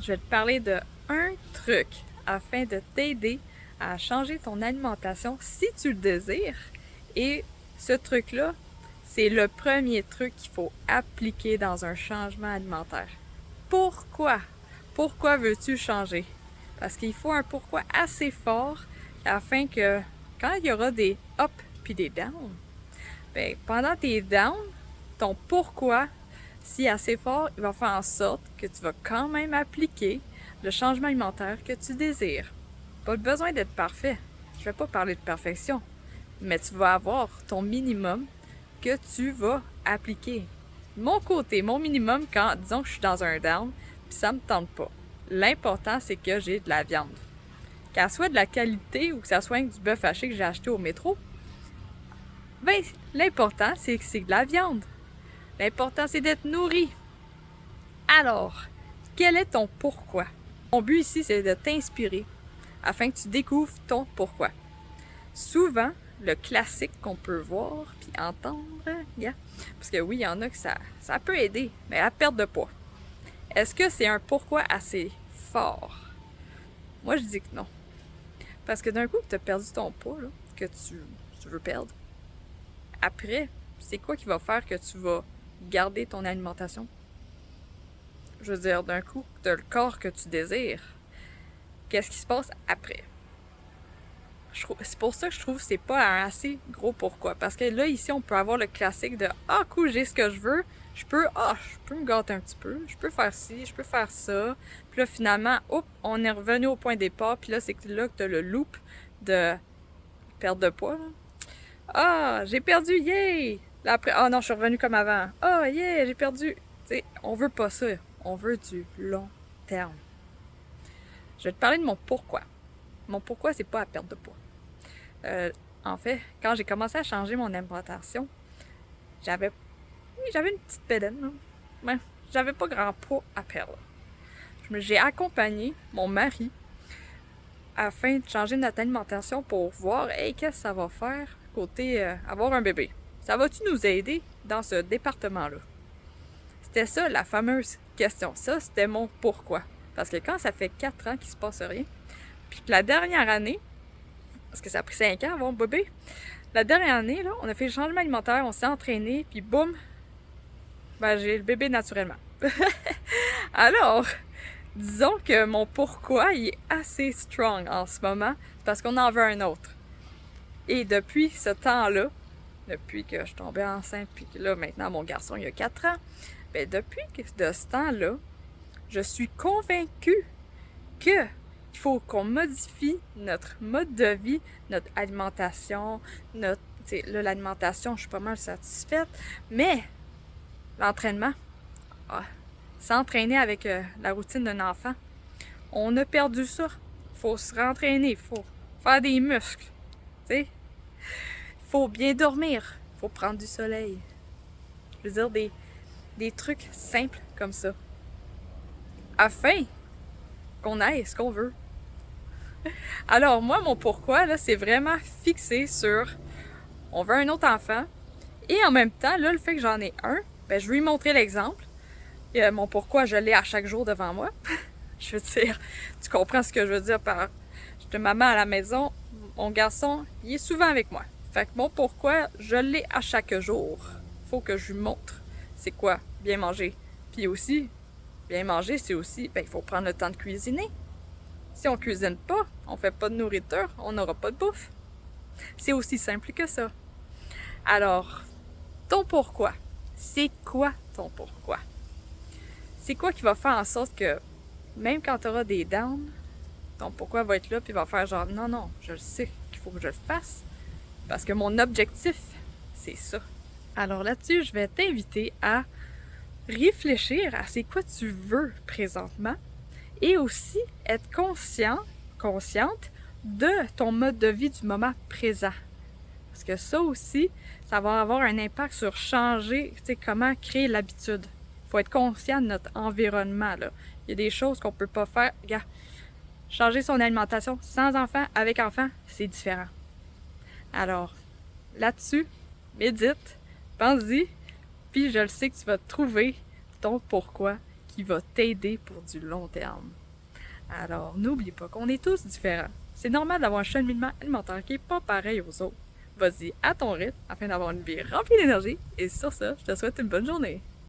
je vais te parler de un truc afin de t'aider à changer ton alimentation si tu le désires. Et ce truc-là, c'est le premier truc qu'il faut appliquer dans un changement alimentaire. Pourquoi? Pourquoi veux-tu changer? Parce qu'il faut un pourquoi assez fort afin que quand il y aura des up puis des down, ben, pendant tes downs, ton pourquoi, si assez fort, il va faire en sorte que tu vas quand même appliquer le changement alimentaire que tu désires. Pas besoin d'être parfait. Je vais pas parler de perfection, mais tu vas avoir ton minimum que tu vas appliquer. Mon côté, mon minimum, quand disons que je suis dans un down, puis ça me tente pas. L'important, c'est que j'ai de la viande. Qu'elle soit de la qualité ou que ça soit du bœuf haché que j'ai acheté au métro, ben, l'important, c'est que c'est de la viande. L'important, c'est d'être nourri. Alors, quel est ton pourquoi? Mon but ici, c'est de t'inspirer afin que tu découvres ton pourquoi. Souvent, le classique qu'on peut voir puis entendre, parce que oui, il y en a que ça peut aider, mais à perdre de poids. Est-ce que c'est un pourquoi assez fort? Moi, je dis que non. Parce que d'un coup, tu as perdu ton poids là, que tu veux perdre. Après, c'est quoi qui va faire que tu vas garder ton alimentation? Je veux dire, d'un coup, tu as le corps que tu désires. Qu'est-ce qui se passe après? C'est pour ça que je trouve que c'est pas un assez gros pourquoi. Parce que là, ici, on peut avoir le classique de « Ah, cool, j'ai ce que je veux. Je peux me gâter un petit peu. Je peux faire ci, je peux faire ça. » Puis là, finalement, on est revenu au point départ. Puis là, c'est là que tu as le loop de perte de poids. Là. Ah, j'ai perdu, yay! Là, après, ah non, je suis revenu comme avant. Ah, yeah, j'ai perdu. Tu sais, on veut pas ça. On veut du long terme. Je vais te parler de mon pourquoi. Mon pourquoi, c'est pas à perdre de poids. En fait, quand j'ai commencé à changer mon alimentation, j'avais une petite pédale. Ouais, j'avais pas grand poids à perdre. J'ai accompagné mon mari afin de changer notre alimentation pour voir hey, qu'est-ce que ça va faire côté avoir un bébé. Ça va-tu nous aider dans ce département-là? C'était ça la fameuse question. Ça, c'était mon pourquoi. Parce que quand ça fait 4 ans qu'il se passe rien, puis la dernière année, parce que ça a pris 5 ans avant le bébé, la dernière année, là, on a fait le changement alimentaire, on s'est entraîné, puis boum, ben, j'ai le bébé naturellement. Alors, disons que mon pourquoi il est assez strong en ce moment, parce qu'on en veut un autre. Et depuis ce temps-là, depuis que je suis tombée enceinte, puis que là, maintenant, mon garçon, il a 4 ans, ben depuis de ce temps-là, je suis convaincue que il faut qu'on modifie notre mode de vie, notre alimentation, là, l'alimentation, je suis pas mal satisfaite, mais l'entraînement, s'entraîner avec la routine d'un enfant, on a perdu ça. Faut se rentraîner, faut faire des muscles, tu sais. Faut bien dormir, faut prendre du soleil. Je veux dire, des trucs simples comme ça. Afin qu'on ait ce qu'on veut. Alors moi, mon pourquoi, là, c'est vraiment fixé sur on veut un autre enfant. Et en même temps, là, le fait que j'en ai un, ben, je vais lui montrer l'exemple. Et, mon pourquoi, je l'ai à chaque jour devant moi. Je veux dire, tu comprends ce que je veux dire par je suis maman à la maison, mon garçon, il est souvent avec moi. Fait que mon pourquoi, je l'ai à chaque jour. Faut que je lui montre c'est quoi bien manger. Puis aussi, bien manger, c'est aussi, ben, il faut prendre le temps de cuisiner. Si on cuisine pas, on fait pas de nourriture, on n'aura pas de bouffe. C'est aussi simple que ça. Alors, ton pourquoi. C'est quoi ton pourquoi? C'est quoi qui va faire en sorte que, même quand tu auras des downs, ton pourquoi va être là puis va faire genre non, non, je le sais qu'il faut que je le fasse parce que mon objectif, c'est ça. Alors là-dessus, je vais t'inviter à réfléchir à c'est quoi tu veux présentement et aussi être consciente de ton mode de vie du moment présent. Parce que ça aussi, ça va avoir un impact sur changer, tu sais, comment créer l'habitude. Il faut être conscient de notre environnement, là. Il y a des choses qu'on peut pas faire. Regarde, changer son alimentation sans enfant, avec enfant, c'est différent. Alors, là-dessus, médite, pense-y, puis je le sais que tu vas trouver ton pourquoi qui va t'aider pour du long terme. Alors, n'oublie pas qu'on est tous différents. C'est normal d'avoir un cheminement alimentaire qui n'est pas pareil aux autres. Vas-y à ton rythme afin d'avoir une vie remplie d'énergie et sur ça, je te souhaite une bonne journée.